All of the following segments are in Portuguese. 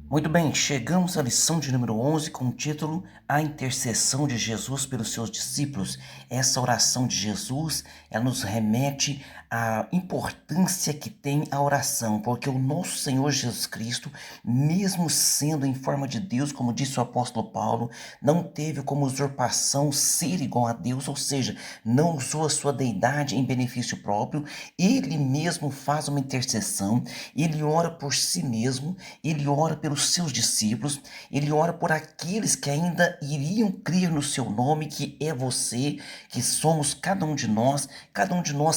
Muito bem, chegamos à lição de número 11 com o título A Intercessão de Jesus pelos seus discípulos. Essa oração de Jesus, ela nos remete à importância que tem a oração, porque o nosso Senhor Jesus Cristo, mesmo sendo em forma de Deus, como disse o apóstolo Paulo, não teve como usurpação ser igual a Deus, ou seja, não usou a sua deidade em benefício próprio, ele mesmo faz uma intercessão, ele ora por si mesmo, ele ora pelos seus discípulos, ele ora por aqueles que ainda iriam crer no seu nome, que é você, que somos cada um de nós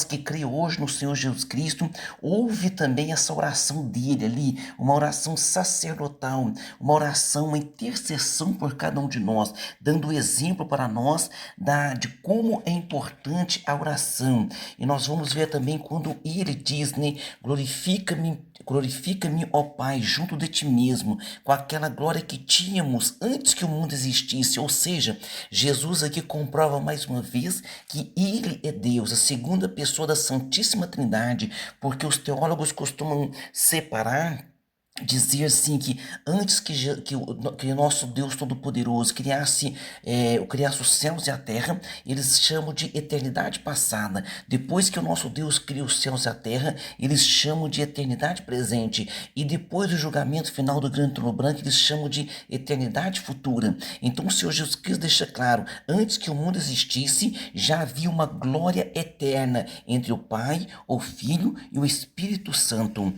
que crê hoje no Senhor Jesus Cristo. Ouve também essa oração dele ali, uma oração sacerdotal, uma oração, uma intercessão por cada um de nós, dando exemplo para nós de como é importante a oração. E nós vamos ver também quando ele diz, né, glorifica-me, ó Pai, junto de ti mesmo, com aquela glória que tínhamos antes que o mundo existisse. Ou seja, Jesus aqui comprova mais uma vez que ele é Deus, a segunda pessoa da Santíssima Trindade, porque os teólogos costumam separar, dizer assim que antes que o nosso Deus Todo-Poderoso criasse os céus e a terra, eles chamam de eternidade passada. Depois que o nosso Deus cria os céus e a terra, eles chamam de eternidade presente. E depois do julgamento final do grande trono branco, eles chamam de eternidade futura. Então o Senhor Jesus Cristo deixa claro, antes que o mundo existisse, já havia uma glória eterna entre o Pai, o Filho e o Espírito Santo.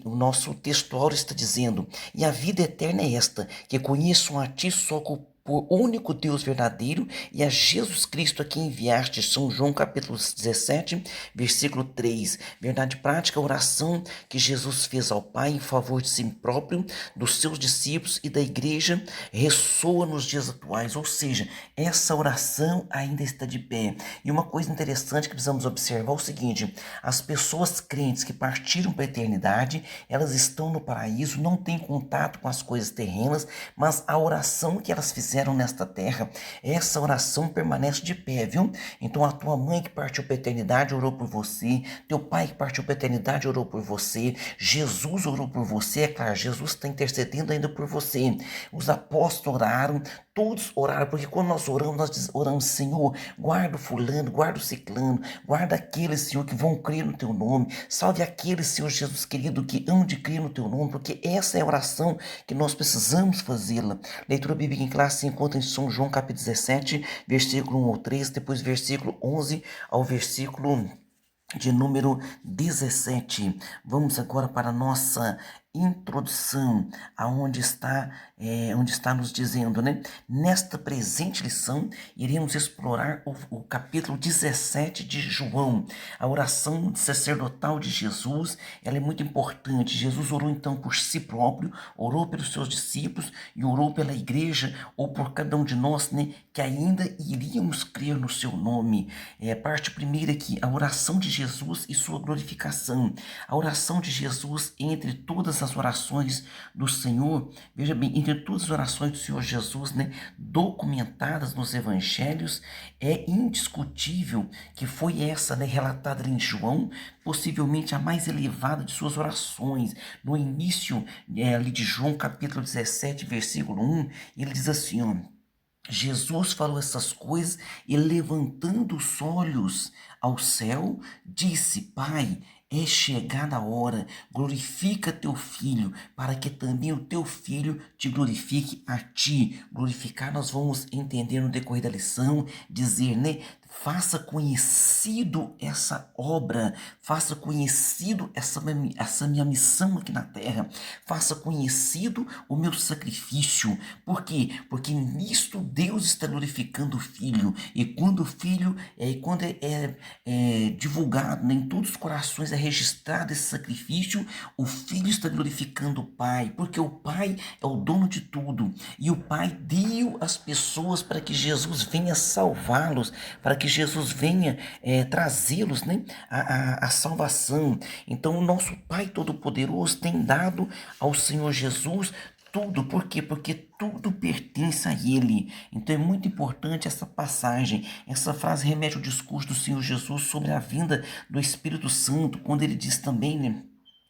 O nosso textual está dizendo: e a vida eterna é esta, que conheçam a ti só por único Deus verdadeiro e a Jesus Cristo a quem enviaste. São João capítulo 17, versículo 3. Verdade prática, a oração que Jesus fez ao Pai em favor de si próprio, dos seus discípulos e da igreja ressoa nos dias atuais, ou seja, essa oração ainda está de pé. E uma coisa interessante que precisamos observar é o seguinte: as pessoas crentes que partiram para a eternidade, elas estão no paraíso, não têm contato com as coisas terrenas, mas a oração que elas fizeram nesta terra, essa oração permanece de pé, viu? Então a tua mãe que partiu para a eternidade orou por você, teu pai que partiu para a eternidade orou por você, Jesus orou por você, é claro, Jesus está intercedendo ainda por você. Os apóstolos oraram, todos oraram, porque quando nós oramos, Senhor, guarda o fulano, guarda o ciclano, guarda aqueles, Senhor, que vão crer no teu nome, salve aqueles, Senhor Jesus querido, que hão de crer no teu nome, porque essa é a oração que nós precisamos fazê-la. Leitura bíblica em classe se encontra em São João capítulo 17, versículo 1 ao 3, depois versículo 11 ao versículo de número 17. Vamos agora para a nossa introdução, onde está nos dizendo, né? Nesta presente lição, iremos explorar o capítulo 17 de João. A oração sacerdotal de Jesus, ela é muito importante. Jesus orou então por si próprio, orou pelos seus discípulos e orou pela igreja, ou por cada um de nós, né, que ainda iríamos crer no seu nome. A parte primeira aqui, a oração de Jesus e sua glorificação. A oração de Jesus entre todas as orações do Senhor, veja bem, entre todas as orações do Senhor Jesus, né, documentadas nos evangelhos, é indiscutível que foi essa, né, relatada em João, possivelmente a mais elevada de suas orações. No início ali de João capítulo 17, versículo 1, ele diz assim, ó: Jesus falou essas coisas e, levantando os olhos ao céu, disse: Pai, é chegada a hora, glorifica teu filho, para que também o teu filho te glorifique a ti. Glorificar, nós vamos entender no decorrer da lição, dizer, né? Faça conhecido essa obra, faça conhecido essa minha missão aqui na terra, faça conhecido o meu sacrifício. Por quê? Porque nisto Deus está glorificando o Filho, e quando o Filho, quando é divulgado, né, em todos os corações é registrado esse sacrifício, o Filho está glorificando o Pai, porque o Pai é o dono de tudo, e o Pai deu as pessoas para que Jesus venha salvá-los, para que Jesus venha trazê-los, né, a salvação. Então o nosso Pai Todo-Poderoso tem dado ao Senhor Jesus tudo. Por quê? Porque tudo pertence a Ele. Então é muito importante essa passagem. Essa frase remete ao discurso do Senhor Jesus sobre a vinda do Espírito Santo, quando ele diz também, né,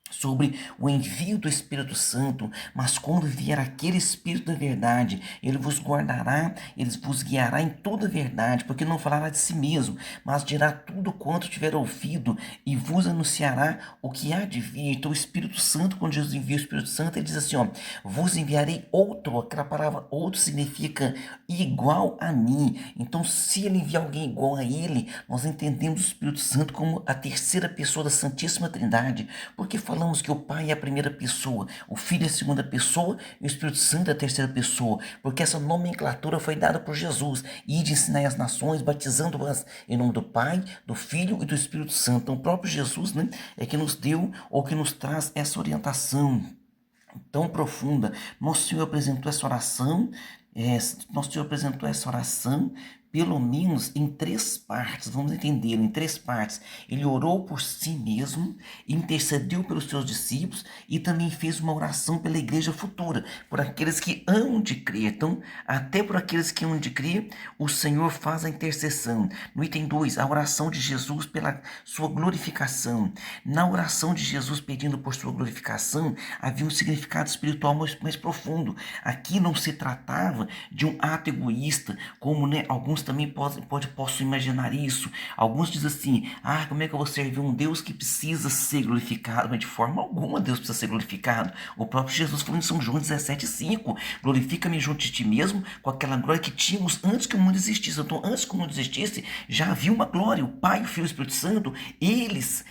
sobre o envio do Espírito Santo, mas quando vier aquele Espírito da verdade, ele vos guardará, ele vos guiará em toda a verdade, porque não falará de si mesmo, mas dirá tudo quanto tiver ouvido e vos anunciará o que há de vir. Então o Espírito Santo, quando Jesus envia o Espírito Santo, ele diz assim, ó, vos enviarei outro, aquela palavra outro significa igual a mim. Então se ele enviar alguém igual a ele, nós entendemos o Espírito Santo como a terceira pessoa da Santíssima Trindade, porque falamos que o Pai é a primeira pessoa, o Filho é a segunda pessoa e o Espírito Santo é a terceira pessoa, porque essa nomenclatura foi dada por Jesus, e de ensinar as nações, batizando-as em nome do Pai, do Filho e do Espírito Santo. Então o próprio Jesus, né, é que nos deu ou que nos traz essa orientação tão profunda. Nosso Senhor apresentou essa oração, Nosso Senhor apresentou essa oração pelo menos em três partes, vamos entender, em três partes. Ele orou por si mesmo, intercedeu pelos seus discípulos e também fez uma oração pela igreja futura, por aqueles que hão de crer. Então, até por aqueles que hão de crer, o Senhor faz a intercessão. No item 2, a oração de Jesus pela sua glorificação. Na oração de Jesus pedindo por sua glorificação, havia um significado espiritual mais profundo. Aqui não se tratava de um ato egoísta, como, né, alguns também possam imaginar isso. Alguns dizem assim, como é que eu vou servir um Deus que precisa ser glorificado? Mas de forma alguma Deus precisa ser glorificado. O próprio Jesus falou em São João 17,5, glorifica-me junto de ti mesmo com aquela glória que tínhamos antes que o mundo existisse. Então, antes que o mundo existisse, já havia uma glória. O Pai, o Filho e o Espírito Santo, eles,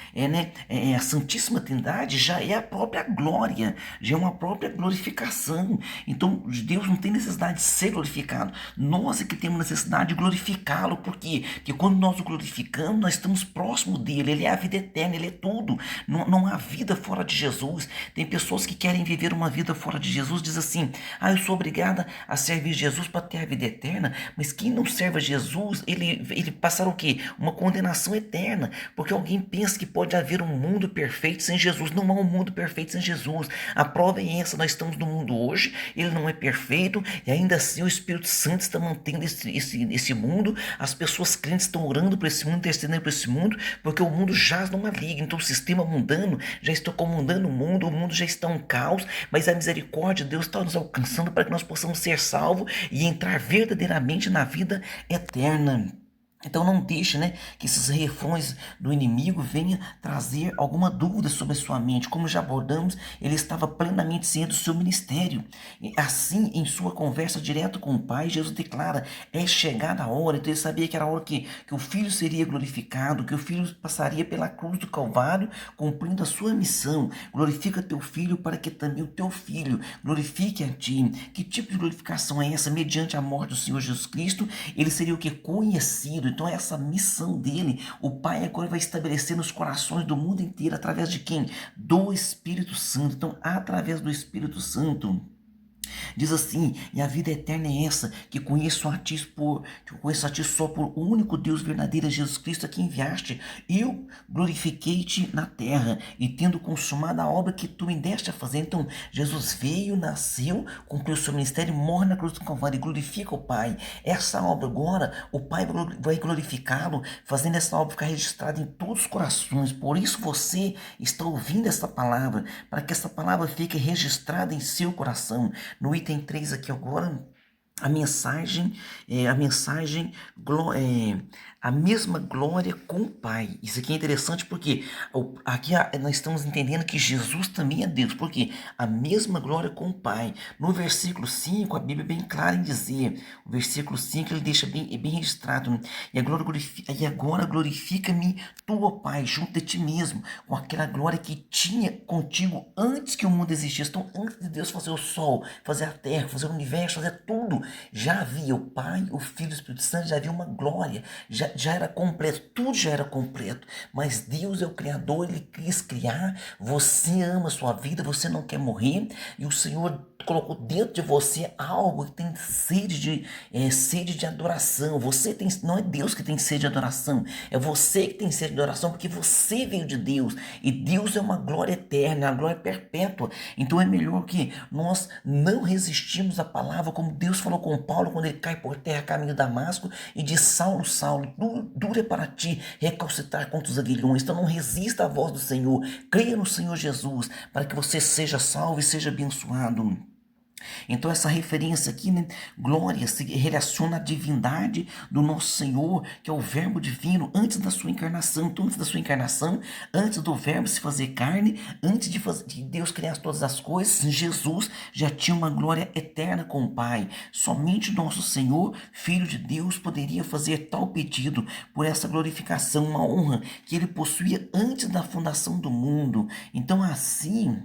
a Santíssima Trindade já é a própria glória, já é uma própria glorificação. Então, Deus não tem necessidade de ser glorificado. Nós é que temos necessidade de glorificá-lo. Por quê? Porque quando nós o glorificamos, nós estamos próximo dele. Ele é a vida eterna, ele é tudo. Não há vida fora de Jesus. Tem pessoas que querem viver uma vida fora de Jesus, diz assim, eu sou obrigada a servir Jesus para ter a vida eterna, mas quem não serve a Jesus, ele passará o quê? Uma condenação eterna, porque alguém pensa que pode haver um mundo perfeito sem Jesus. Não há um mundo perfeito sem Jesus. A prova é essa, nós estamos no mundo hoje, ele não é perfeito, e ainda assim o Espírito Santo está mantendo esse mundo. As pessoas crentes estão orando por esse mundo, intercedendo por esse mundo, porque o mundo jaz no maligno. Então o sistema mundano já está comandando o mundo já está um caos, mas a misericórdia de Deus está nos alcançando para que nós possamos ser salvos e entrar verdadeiramente na vida eterna. Então não deixe, que esses refrões do inimigo venham trazer alguma dúvida sobre a sua mente. Como já abordamos, ele estava plenamente ciente do seu ministério. E assim, em sua conversa direta com o Pai, Jesus declara, é chegada a hora. Então ele sabia que era a hora que o Filho seria glorificado, que o Filho passaria pela cruz do Calvário, cumprindo a sua missão. Glorifica teu Filho para que também o teu Filho glorifique a ti. Que tipo de glorificação é essa? Mediante a morte do Senhor Jesus Cristo, ele seria o que? Conhecido. Então essa missão dele, o Pai agora vai estabelecer nos corações do mundo inteiro, através de quem? Do Espírito Santo. Então, através do Espírito Santo. Diz assim, e a vida eterna é essa, que conheço a ti só por o único Deus verdadeiro, Jesus Cristo, a quem enviaste. Eu glorifiquei-te na terra, e tendo consumado a obra que tu me deste a fazer. Então, Jesus veio, nasceu, cumpriu o seu ministério, morre na cruz do Calvário e glorifica o Pai. Essa obra agora, o Pai vai glorificá-lo, fazendo essa obra ficar registrada em todos os corações. Por isso você está ouvindo essa palavra, para que essa palavra fique registrada em seu coração. No item 3 aqui agora, a mensagem, a mesma glória com o Pai. Isso aqui é interessante porque aqui nós estamos entendendo que Jesus também é Deus. Porque a mesma glória com o Pai. No versículo 5, a Bíblia é bem clara em dizer. O versículo 5 ele deixa bem registrado. E agora glorifica-me tu, ó Pai, junto de ti mesmo, com aquela glória que tinha contigo antes que o mundo existisse. Então, antes de Deus fazer o sol, fazer a terra, fazer o universo, fazer tudo, já havia o Pai, o Filho e o Espírito Santo, já havia uma glória, já era completo, tudo já era completo. Mas Deus é o Criador, Ele quis criar, você ama a sua vida, você não quer morrer, e o Senhor colocou dentro de você algo que tem sede de adoração. Não é Deus que tem sede de adoração, é você que tem sede de adoração, porque você veio de Deus, e Deus é uma glória eterna, é uma glória perpétua. Então é melhor que nós não resistimos à palavra, como Deus falou com Paulo quando ele cai por terra a caminho de Damasco e diz, Saulo, Saulo, duro é para ti recalcitrar contra os aguilhões. Então não resista à voz do Senhor. Creia no Senhor Jesus para que você seja salvo e seja abençoado. Então essa referência aqui, né, glória, se relaciona à divindade do nosso Senhor, que é o verbo divino, antes da sua encarnação. Então, antes da sua encarnação, antes do verbo se fazer carne, antes de Deus criar todas as coisas, Jesus já tinha uma glória eterna com o Pai. Somente nosso Senhor, Filho de Deus, poderia fazer tal pedido por essa glorificação, uma honra que ele possuía antes da fundação do mundo. Então assim,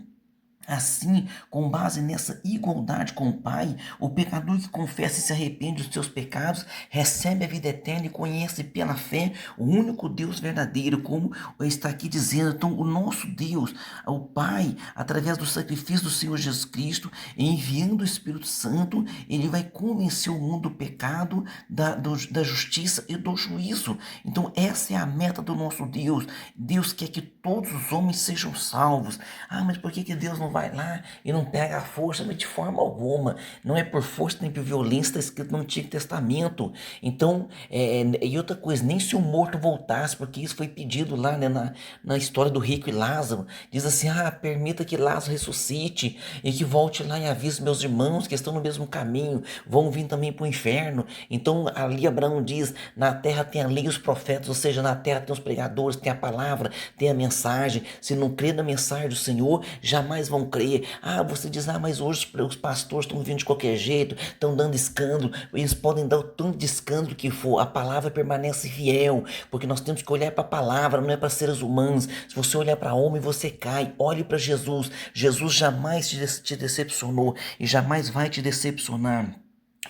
com base nessa igualdade com o Pai, o pecador que confessa e se arrepende dos seus pecados recebe a vida eterna e conhece pela fé o único Deus verdadeiro, como está aqui dizendo. Então, o nosso Deus, o Pai, através do sacrifício do Senhor Jesus Cristo, enviando o Espírito Santo, ele vai convencer o mundo do pecado, da justiça e do juízo. Então, essa é a meta do nosso Deus. Deus quer que todos os homens sejam salvos. Ah, mas por que Deus não vai lá e não pega a força? Mas de forma alguma, não é por força nem por violência, está escrito no Antigo Testamento. Então, e outra coisa, nem se o morto voltasse, porque isso foi pedido lá, né, na história do rico e Lázaro. Diz assim: permita que Lázaro ressuscite e que volte lá e avise meus irmãos que estão no mesmo caminho, vão vir também para o inferno. Então ali Abraão diz: na terra tem a lei e os profetas, ou seja, na terra tem os pregadores, tem a palavra, tem a mensagem. Se não crê na mensagem do Senhor, jamais vão crer. Você diz: mas hoje os pastores estão vindo de qualquer jeito, estão dando escândalo. Eles podem dar o tanto de escândalo que for, a palavra permanece fiel, porque nós temos que olhar para a palavra, não é para seres humanos. Se você olhar para homem, você cai. Olhe para Jesus. Jesus jamais te decepcionou e jamais vai te decepcionar.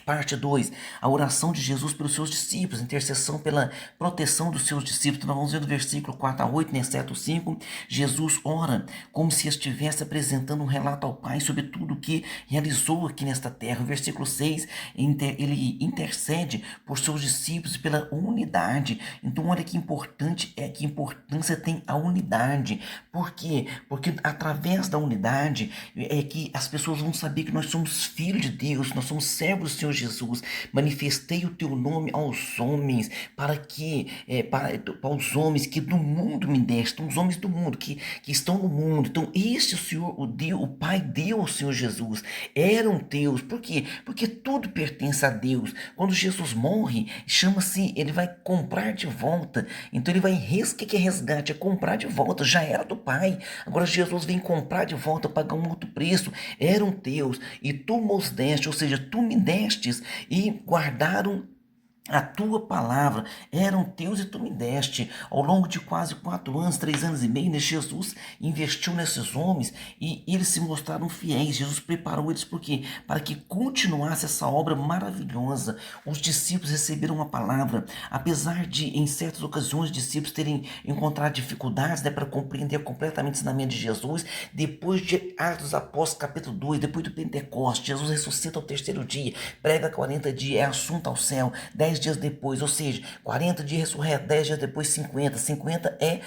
Parte 2, a oração de Jesus pelos seus discípulos, intercessão pela proteção dos seus discípulos. Então, nós vamos ver do versículo 4 a 8, exceto 5, Jesus ora como se estivesse apresentando um relato ao Pai sobre tudo o que realizou aqui nesta terra. O versículo 6, ele intercede por seus discípulos pela unidade. Então, olha que importante, que importância tem a unidade. Por quê? Porque através da unidade é que as pessoas vão saber que nós somos filhos de Deus, nós somos servos do Senhor Jesus. Manifestei o teu nome aos homens, para os homens que do mundo me deste, os homens do mundo que estão no mundo. Então este o Senhor, o Pai deu ao Senhor Jesus, eram teus. Por quê? Porque tudo pertence a Deus. Quando Jesus morre, chama-se, ele vai comprar de volta. Então ele vai, o que é resgate? É comprar de volta, já era do Pai, agora Jesus vem comprar de volta, pagar um outro preço. Eram teus e tu nos deste, ou seja, tu me deste e guardaram a tua palavra, eram teus e tu me deste. Ao longo de quase 4 anos, 3 anos e meio, né, Jesus investiu nesses homens e eles se mostraram fiéis. Jesus preparou eles por quê? Para que continuasse essa obra maravilhosa. Os discípulos receberam uma palavra, apesar de em certas ocasiões os discípulos terem encontrado dificuldades, né, para compreender completamente o ensinamento de Jesus. Depois de Atos dos Apóstolos capítulo 2, depois do Pentecostes, Jesus ressuscita ao 3º dia, prega 40 dias, é assunto ao céu. 10 dias depois, ou seja, 40 dias ressurreto, 10 dias depois 50. 50 é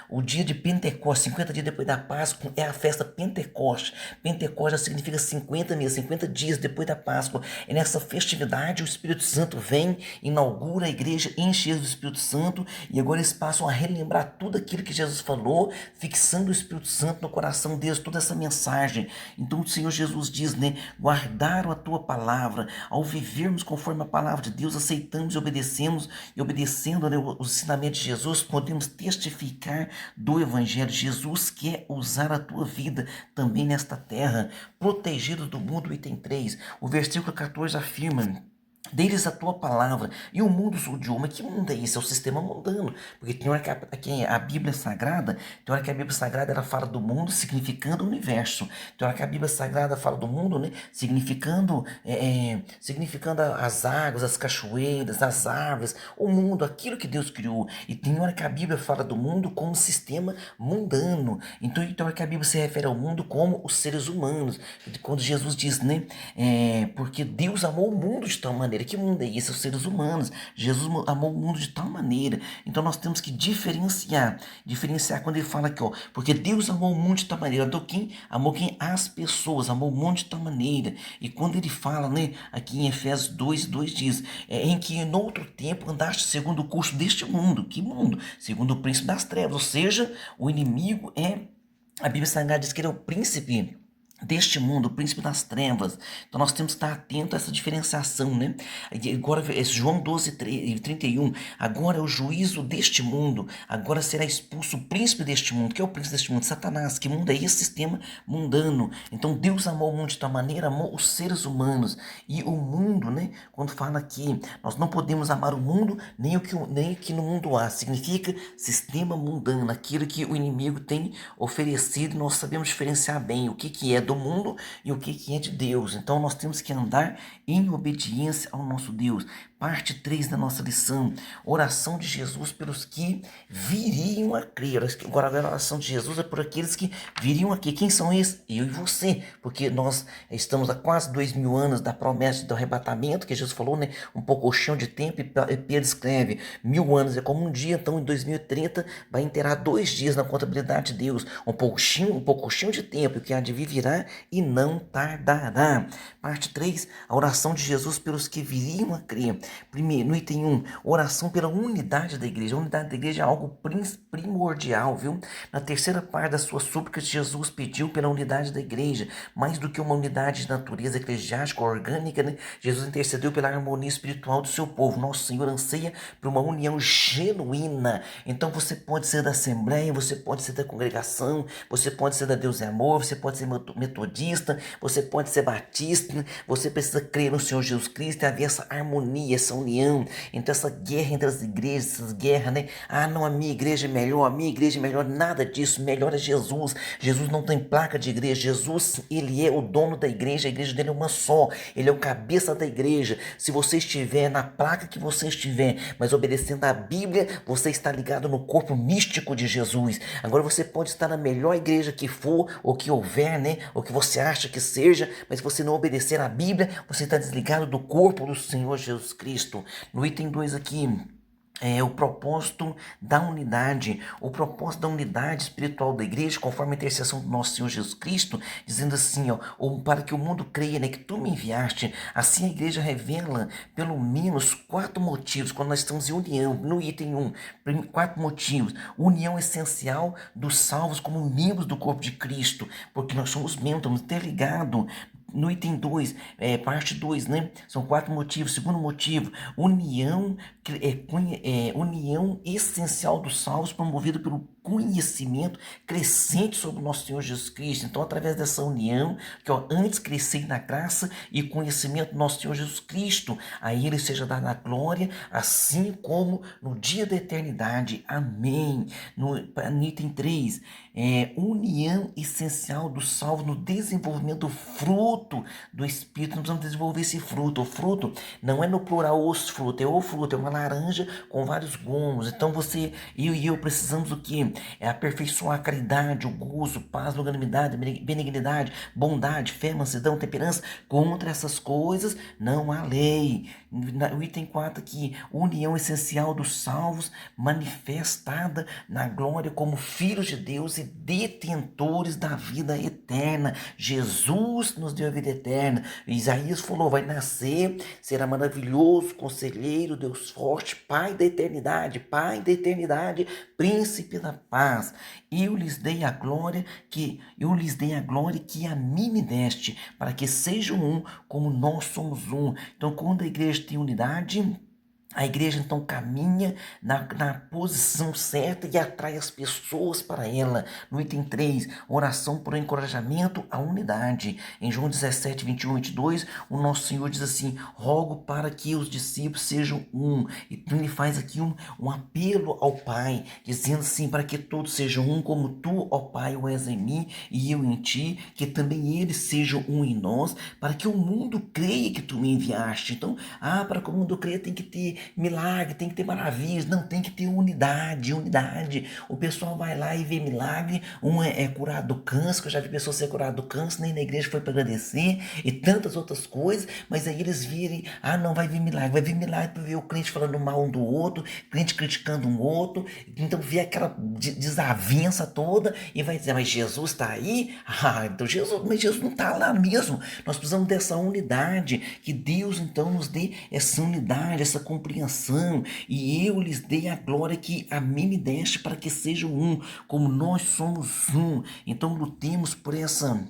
o dia de Pentecostes, 50 dias depois da Páscoa é a festa Pentecoste. Pentecoste já significa 50 meses, 50 dias depois da Páscoa. E nessa festividade o Espírito Santo vem, inaugura a igreja, enche eles do Espírito Santo, e agora eles passam a relembrar tudo aquilo que Jesus falou, fixando o Espírito Santo no coração deles, toda essa mensagem. Então o Senhor Jesus diz, né, guardaram a tua palavra. Ao vivermos conforme a palavra de Deus, aceitamos e obedecendo, né, o ensinamento de Jesus, podemos testificar do Evangelho. Jesus quer usar a tua vida também nesta terra, protegido do mundo. Item 3, o versículo 14 afirma: deles a tua palavra, e o mundo os odiou. Mas que mundo é esse? É o sistema mundano. Porque tem hora que a Bíblia Sagrada, tem hora que a Bíblia Sagrada ela fala do mundo significando o universo. Tem hora que a Bíblia Sagrada fala do mundo, né, significando as águas, as cachoeiras, as árvores, o mundo, aquilo que Deus criou. E tem hora que a Bíblia fala do mundo como sistema mundano. Então tem hora que a Bíblia se refere ao mundo como os seres humanos. Quando Jesus diz, né, porque Deus amou o mundo de tal maneira maneira. Que mundo é esse? Os seres humanos. Jesus amou o mundo de tal maneira. Então nós temos que diferenciar. Diferenciar quando ele fala aqui, ó. Porque Deus amou o mundo de tal maneira. Amou quem? Amou quem? As pessoas. Amou o mundo de tal maneira. E quando ele fala, né? Aqui em Efésios 2:2 diz, em que no outro tempo andaste segundo o curso deste mundo. Que mundo? Segundo o príncipe das trevas. Ou seja, o inimigo a Bíblia Sagrada diz que ele é o príncipe deste mundo, o príncipe das trevas. Então nós temos que estar atento a essa diferenciação, né? Agora, João 12:31, agora é o juízo deste mundo, agora será expulso o príncipe deste mundo. Que é o príncipe deste mundo? Satanás. Que mundo é esse? Sistema mundano. Então Deus amou o mundo de tal maneira, amou os seres humanos. E o mundo, né? Quando fala que nós não podemos amar o mundo, nem o que no mundo há. Significa sistema mundano, aquilo que o inimigo tem oferecido. Nós sabemos diferenciar bem o que é do mundo e o que é de Deus. Então nós temos que andar em obediência ao nosso Deus. Parte 3 da nossa lição, oração de Jesus pelos que viriam a crer. Agora a oração de Jesus é por aqueles que viriam a crer. Quem são esses? Eu e você, porque nós estamos há quase 2000 anos da promessa do arrebatamento, que Jesus falou, né? Um pouco o chão de tempo, e Pedro escreve, 1000 anos é como um dia, então em 2030 vai inteirar 2 dias na contabilidade de Deus. Um pouquinho de tempo, que há de vir virá e não tardará. Parte 3, a oração de Jesus pelos que viriam a crer. Primeiro, no item 1, oração pela unidade da igreja. A unidade da igreja é algo primordial, viu? Na terceira parte das suas súplicas, Jesus pediu pela unidade da igreja. Mais do que uma unidade de natureza eclesiástica, orgânica, né? Jesus intercedeu pela harmonia espiritual do seu povo. Nosso Senhor anseia por uma união genuína. Então você pode ser da Assembleia, você pode ser da congregação, você pode ser da Deus é Amor, você pode ser metodista, você pode ser batista, você precisa crer no Senhor Jesus Cristo e haver essa harmonia, essa união. Então essa guerra entre as igrejas, essas guerras, né? Ah, não, a minha igreja é melhor, a minha igreja é melhor, nada disso, melhor é Jesus. Jesus não tem placa de igreja, Jesus, ele é o dono da igreja, a igreja dele é uma só, ele é o cabeça da igreja. Se você estiver na placa que você estiver, mas obedecendo a Bíblia, você está ligado no corpo místico de Jesus. Agora você pode estar na melhor igreja que for, ou que houver, né? Ou que você acha que seja, mas se você não obedecer à Bíblia, você está desligado do corpo do Senhor Jesus Cristo. No item 2 aqui, o propósito da unidade, o propósito da unidade espiritual da igreja, conforme a intercessão do nosso Senhor Jesus Cristo, dizendo assim, ó, para que o mundo creia, né, que tu me enviaste. Assim a igreja revela pelo menos 4 motivos, quando nós estamos em união, no item 1, 4 motivos. União essencial dos salvos como membros do corpo de Cristo, porque nós somos membros, estamos interligados. No item 2, parte 2, né? São 4 motivos. Segundo motivo, união essencial dos salvos, promovida pelo conhecimento crescente sobre o nosso Senhor Jesus Cristo. Então, através dessa união, que antes crescei na graça e conhecimento do nosso Senhor Jesus Cristo, a Ele seja dada a glória, assim como no dia da eternidade. Amém. No item 3, união essencial do salvo no desenvolvimento do fruto do Espírito. Nós precisamos desenvolver esse fruto. O fruto não é no plural os frutos, é o fruto, é uma laranja com vários gomos. Então você, eu precisamos o quê? Aperfeiçoar a caridade, o gozo, paz, longanimidade, benignidade, bondade, fé, mansidão, temperança. Contra essas coisas não há lei. O item 4 aqui, união essencial dos salvos, manifestada na glória como filhos de Deus e detentores da vida eterna. Jesus nos deu a vida eterna. Isaías falou, vai nascer, será maravilhoso, conselheiro, Deus forte, Pai da eternidade, príncipe da paz. Eu lhes dei a glória que a mim me deste, para que sejam um como nós somos um. Então, quando a igreja tem unidade, a igreja então caminha na posição certa e atrai as pessoas para ela. No item 3, oração por encorajamento à unidade. Em João 17, 21 e 22, o nosso Senhor diz assim, rogo para que os discípulos sejam um. Então ele faz aqui um apelo ao Pai, dizendo assim, para que todos sejam um, como tu, ó Pai, o és em mim e eu em ti, que também eles sejam um em nós, para que o mundo creia que tu me enviaste. Então, para que o mundo creia tem que ter milagre, tem que ter maravilhas, não, tem que ter unidade, unidade. O pessoal vai lá e vê milagre, um é curado do câncer, que eu já vi pessoas ser curadas do câncer, nem na igreja foi para agradecer, e tantas outras coisas, mas aí eles virem, não, vai vir milagre para ver o crente falando mal um do outro, crente criticando um outro, então vê aquela desavença toda e vai dizer, mas Jesus está aí? Então mas Jesus não está lá mesmo. Nós precisamos dessa unidade, que Deus então nos dê essa unidade, essa compreensão, e eu lhes dei a glória que a mim me deste, para que sejam um, como nós somos um. Então lutemos por essa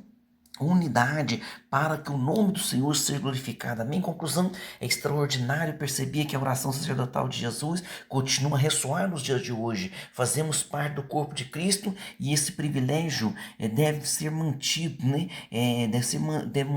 unidade, para que o nome do Senhor seja glorificado. Amém? Conclusão, é extraordinário perceber que a oração sacerdotal de Jesus continua a ressoar nos dias de hoje. Fazemos parte do corpo de Cristo e esse privilégio deve ser mantido, né? Deve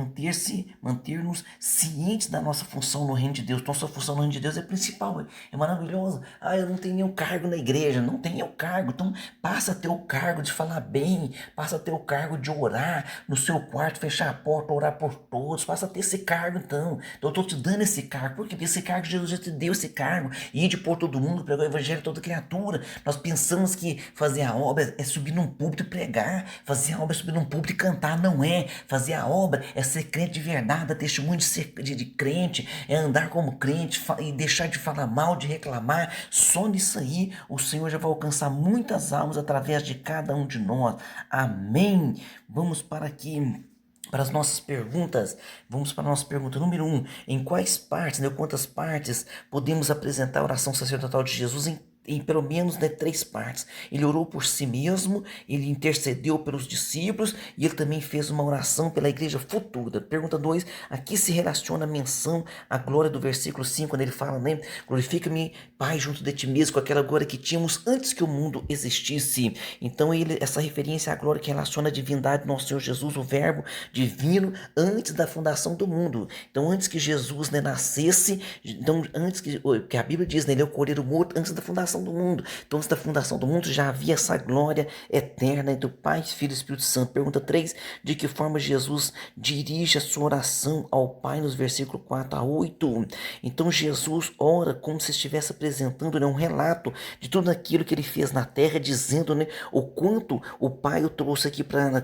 manter-nos cientes da nossa função no reino de Deus. Nossa função no reino de Deus é principal, é maravilhosa. Eu não tenho nenhum cargo na igreja, não tenho nenhum cargo, então passa a ter o cargo de falar bem, passa a ter o cargo de orar no seu quarto, fechar a porta, orar por todos, passa a ter esse cargo então. Então eu estou te dando esse cargo, porque esse cargo Jesus já te deu esse cargo, e de por todo mundo, pregar o evangelho a toda criatura. Nós pensamos que fazer a obra é subir num púlpito e pregar, fazer a obra é subir num púlpito e cantar, não é. Fazer a obra é ser crente de verdade, dar testemunho de crente, é andar como crente e deixar de falar mal, de reclamar. Só nisso aí o Senhor já vai alcançar muitas almas através de cada um de nós. Amém. Vamos para aqui, para as nossas perguntas. Vamos para a nossa pergunta número 1. Em quais partes, quantas partes podemos apresentar a oração sacerdotal de Jesus em pelo menos 3 partes? Ele orou por si mesmo, ele intercedeu pelos discípulos e ele também fez uma oração pela igreja futura. Pergunta 2, aqui se relaciona a menção à glória do versículo 5, quando ele fala, né? Glorifica-me, Pai, junto de ti mesmo, com aquela glória que tínhamos antes que o mundo existisse. Então essa referência à glória que relaciona a divindade do nosso Senhor Jesus, o verbo divino, antes da fundação do mundo. Então antes que Jesus nascesse, então antes que a Bíblia diz, ele é o cordeiro morto antes da fundação do mundo. Então antes da fundação do mundo já havia essa glória eterna entre o Pai, Filho e Espírito Santo. Pergunta 3, de que forma Jesus dirige a sua oração ao Pai nos versículos 4 a 8. Então Jesus ora como se estivesse apresentando um relato de tudo aquilo que ele fez na terra, dizendo o quanto o Pai o trouxe aqui para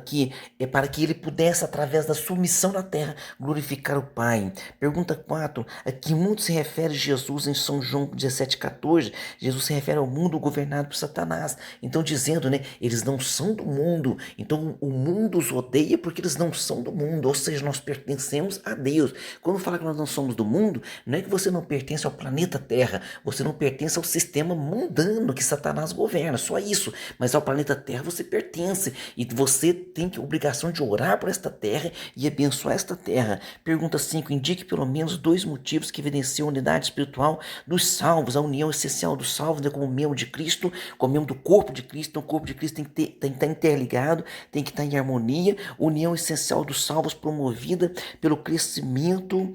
que ele pudesse, através da sua missão na terra, glorificar o Pai. Pergunta 4, a que mundo se refere Jesus em São João 17,14? Jesus se refere ao mundo governado por Satanás. Então dizendo, eles não são do mundo. Então o mundo os odeia porque eles não são do mundo. Ou seja, nós pertencemos a Deus. Quando fala que nós não somos do mundo, não é que você não pertence ao planeta Terra. Você não pertence ao sistema mundano que Satanás governa. Só isso. Mas ao planeta Terra você pertence. E você tem a obrigação de orar por esta terra e abençoar esta terra. Pergunta 5. Indique pelo menos 2 motivos que evidenciam a unidade espiritual dos salvos, a união essencial dos salvos, como membro de Cristo, como membro do corpo de Cristo. Então o corpo de Cristo tem que estar interligado, tem que estar em harmonia. União essencial dos salvos promovida pelo crescimento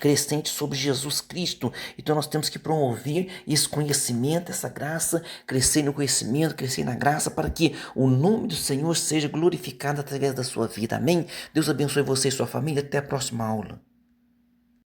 crescente sobre Jesus Cristo. Então nós temos que promover esse conhecimento, essa graça, crescer no conhecimento, crescer na graça, para que o nome do Senhor seja glorificado através da sua vida. Amém? Deus abençoe você e sua família. Até a próxima aula.